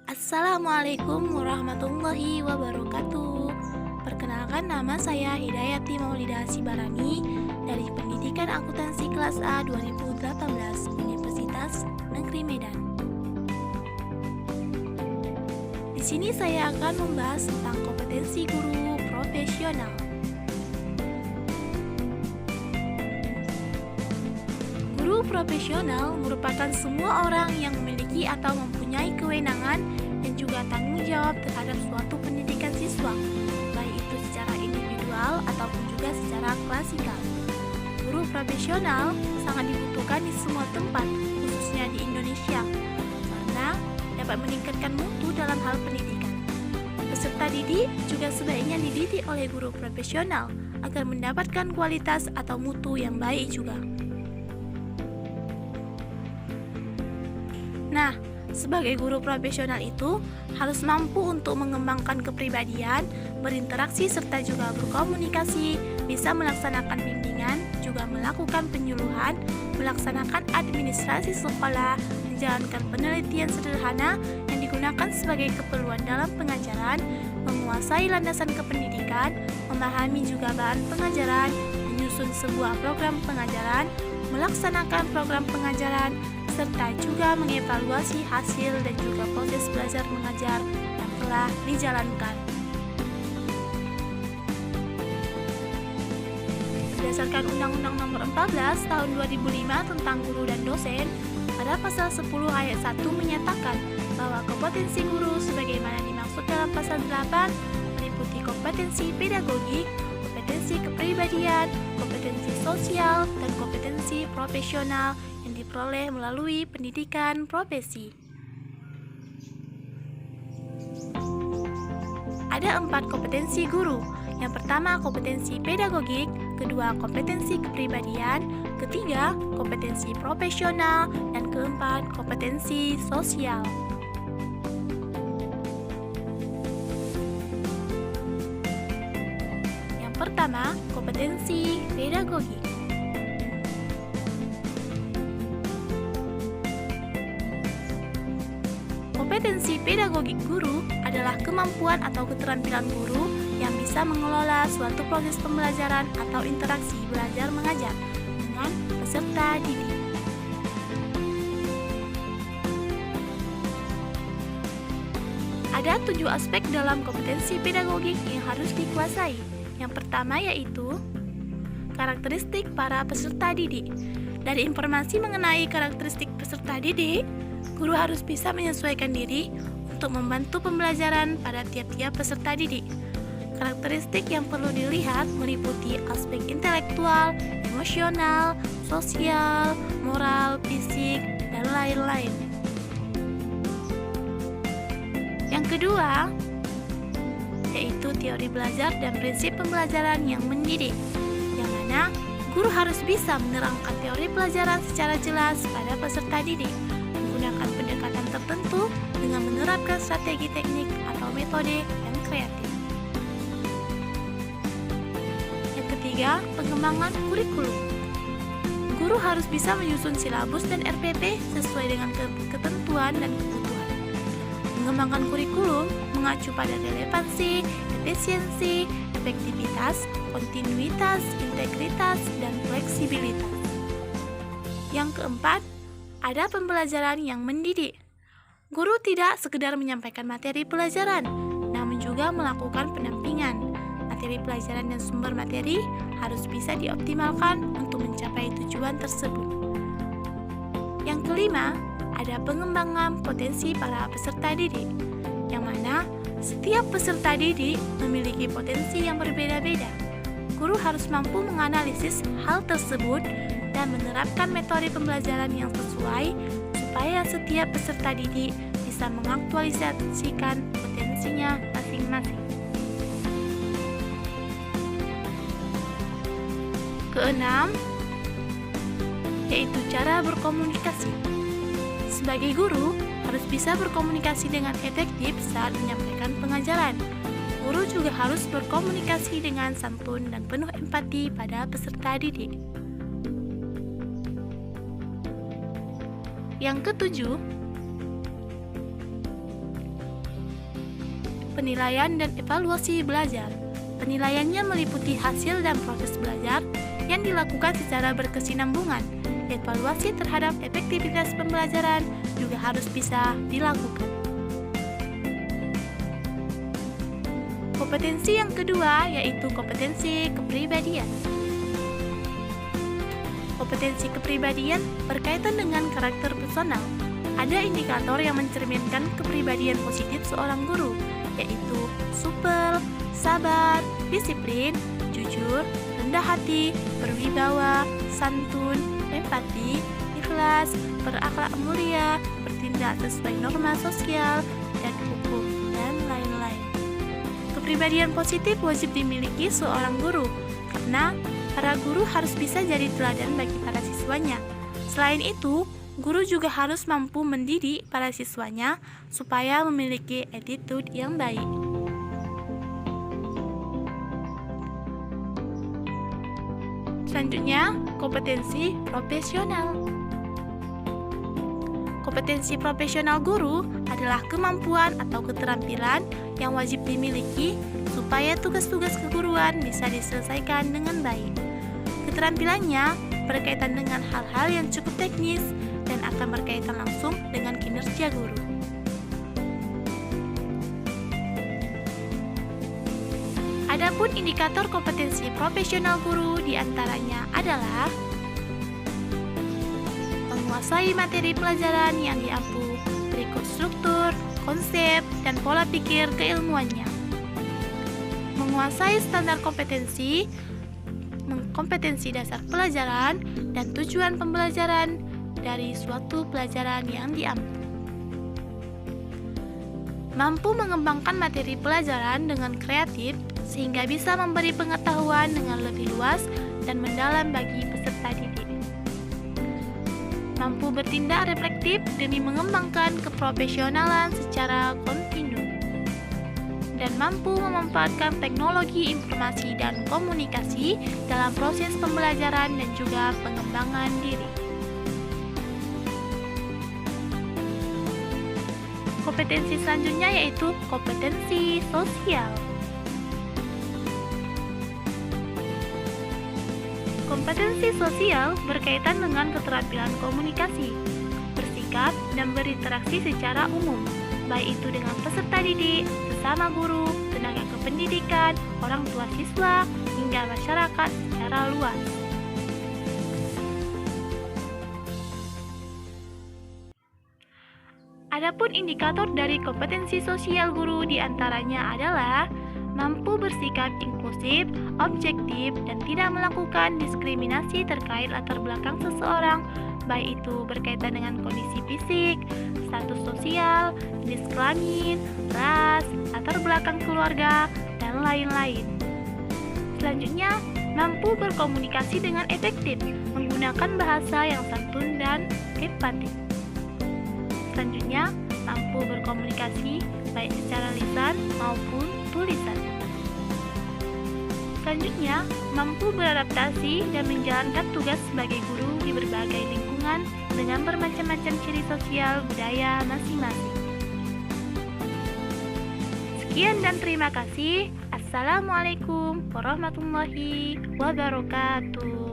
Assalamualaikum warahmatullahi wabarakatuh. Perkenalkan, nama saya Hidayati Maulida Sibarani dari Pendidikan Akuntansi Kelas A 2018 Universitas Negeri Medan. Di sini saya akan membahas tentang kompetensi guru profesional. Guru profesional merupakan semua orang yang memiliki atau mempunyai kewenangan dan juga tanggung jawab terhadap suatu pendidikan siswa, baik itu secara individual ataupun juga secara klasikal. Guru profesional sangat dibutuhkan di semua tempat, khususnya di Indonesia, karena dapat meningkatkan mutu dalam hal pendidikan. Peserta didik juga sebaiknya dididik oleh guru profesional agar mendapatkan kualitas atau mutu yang baik juga. Nah, sebagai guru profesional itu harus mampu untuk mengembangkan kepribadian, berinteraksi serta juga berkomunikasi, bisa melaksanakan bimbingan, juga melakukan penyuluhan, melaksanakan administrasi sekolah, menjalankan penelitian sederhana yang digunakan sebagai keperluan dalam pengajaran, menguasai landasan kependidikan, memahami juga bahan pengajaran, menyusun sebuah program pengajaran, melaksanakan program pengajaran, serta juga mengevaluasi hasil dan juga proses belajar mengajar yang telah dijalankan. Berdasarkan Undang-Undang Nomor 14 Tahun 2005 tentang Guru dan Dosen, pada pasal 10 ayat 1 menyatakan bahwa kompetensi guru sebagaimana dimaksud dalam pasal 8 meliputi kompetensi pedagogik, kompetensi kepribadian, kompetensi sosial, dan kompetensi profesional yang diperoleh melalui pendidikan profesi. Ada 4 kompetensi guru. Yang pertama, kompetensi pedagogik, kedua, kompetensi kepribadian, ketiga, kompetensi profesional, dan keempat, kompetensi sosial. Yang pertama, kompetensi pedagogik. Kompetensi pedagogik guru adalah kemampuan atau keterampilan guru yang bisa mengelola suatu proses pembelajaran atau interaksi belajar mengajar dengan peserta didik. Ada 7 aspek dalam kompetensi pedagogik yang harus dikuasai. Yang pertama yaitu karakteristik para peserta didik. Dari informasi mengenai karakteristik peserta didik, guru harus bisa menyesuaikan diri untuk membantu pembelajaran pada tiap-tiap peserta didik. Karakteristik yang perlu dilihat meliputi aspek intelektual, emosional, sosial, moral, fisik, dan lain-lain. Yang kedua, yaitu teori belajar dan prinsip pembelajaran yang mendidik, yang mana guru harus bisa menerangkan teori pelajaran secara jelas pada peserta didik, menggunakan pendekatan tertentu dengan menerapkan strategi teknik atau metode yang kreatif. Yang ketiga, pengembangan kurikulum. Guru harus bisa menyusun silabus dan RPP sesuai dengan ketentuan dan kebutuhan. Mengembangkan kurikulum mengacu pada relevansi, efisiensi, efektivitas, kontinuitas, integritas, dan fleksibilitas. Yang keempat, ada pembelajaran yang mendidik. Guru tidak sekedar menyampaikan materi pelajaran, namun juga melakukan pendampingan. Materi pelajaran dan sumber materi harus bisa dioptimalkan untuk mencapai tujuan tersebut. Yang kelima, ada pengembangan potensi para peserta didik, yang mana setiap peserta didik memiliki potensi yang berbeda-beda. Guru harus mampu menganalisis hal tersebut dan menerapkan metode pembelajaran yang sesuai supaya setiap peserta didik bisa mengaktualisasikan potensinya masing-masing. Keenam, yaitu cara berkomunikasi. Sebagai guru, harus bisa berkomunikasi dengan efektif saat menyampaikan pengajaran. Guru juga harus berkomunikasi dengan santun dan penuh empati pada peserta didik. Yang ketujuh, penilaian dan evaluasi belajar. Penilaiannya meliputi hasil dan proses belajar yang dilakukan secara berkesinambungan. Evaluasi terhadap efektivitas pembelajaran juga harus bisa dilakukan. Kompetensi yang kedua yaitu kompetensi kepribadian. Kompetensi kepribadian berkaitan dengan karakter personal. Ada indikator yang mencerminkan kepribadian positif seorang guru, yaitu supel, sabar, disiplin, jujur, rendah hati, berwibawa, santun, empati, ikhlas, berakhlak mulia, bertindak sesuai norma sosial dan hukum, dan lain-lain. Kepribadian positif wajib dimiliki seorang guru, karena para guru harus bisa jadi teladan bagi para siswanya. Selain itu, guru juga harus mampu mendidik para siswanya supaya memiliki attitude yang baik. Selanjutnya, kompetensi profesional. Kompetensi profesional guru adalah kemampuan atau keterampilan yang wajib dimiliki supaya tugas-tugas keguruan bisa diselesaikan dengan baik. Keterampilannya berkaitan dengan hal-hal yang cukup teknis dan akan berkaitan langsung dengan kinerja guru. Adapun indikator kompetensi profesional guru diantaranya adalah menguasai materi pelajaran yang diampu, berikut struktur, konsep, dan pola pikir keilmuannya. Menguasai standar kompetensi dasar pelajaran dan tujuan pembelajaran dari suatu pelajaran yang diampu. Mampu mengembangkan materi pelajaran dengan kreatif sehingga bisa memberi pengetahuan dengan lebih luas dan mendalam bagi peserta didik. Mampu bertindak reflektif demi mengembangkan keprofesionalan secara kontinu. Dan mampu memanfaatkan teknologi informasi dan komunikasi dalam proses pembelajaran dan juga pengembangan diri. Kompetensi selanjutnya yaitu kompetensi sosial. Kompetensi sosial berkaitan dengan keterampilan komunikasi, bersikap, dan berinteraksi secara umum, baik itu dengan peserta didik, sesama guru, tenaga kependidikan, orang tua siswa, hingga masyarakat secara luas. Adapun indikator dari kompetensi sosial guru diantaranya adalah mampu bersikap inklusif, objektif, dan tidak melakukan diskriminasi terkait latar belakang seseorang, baik itu berkaitan dengan kondisi fisik, status sosial, jenis kelamin, ras, latar belakang keluarga, dan lain-lain. Selanjutnya, mampu berkomunikasi dengan efektif, menggunakan bahasa yang santun dan empatik. Selanjutnya, mampu berkomunikasi baik secara lisan maupun tulisan. Selanjutnya, mampu beradaptasi dan menjalankan tugas sebagai guru di berbagai lingkungan dengan bermacam-macam ciri sosial budaya masing-masing. Sekian dan terima kasih. Assalamualaikum warahmatullahi wabarakatuh.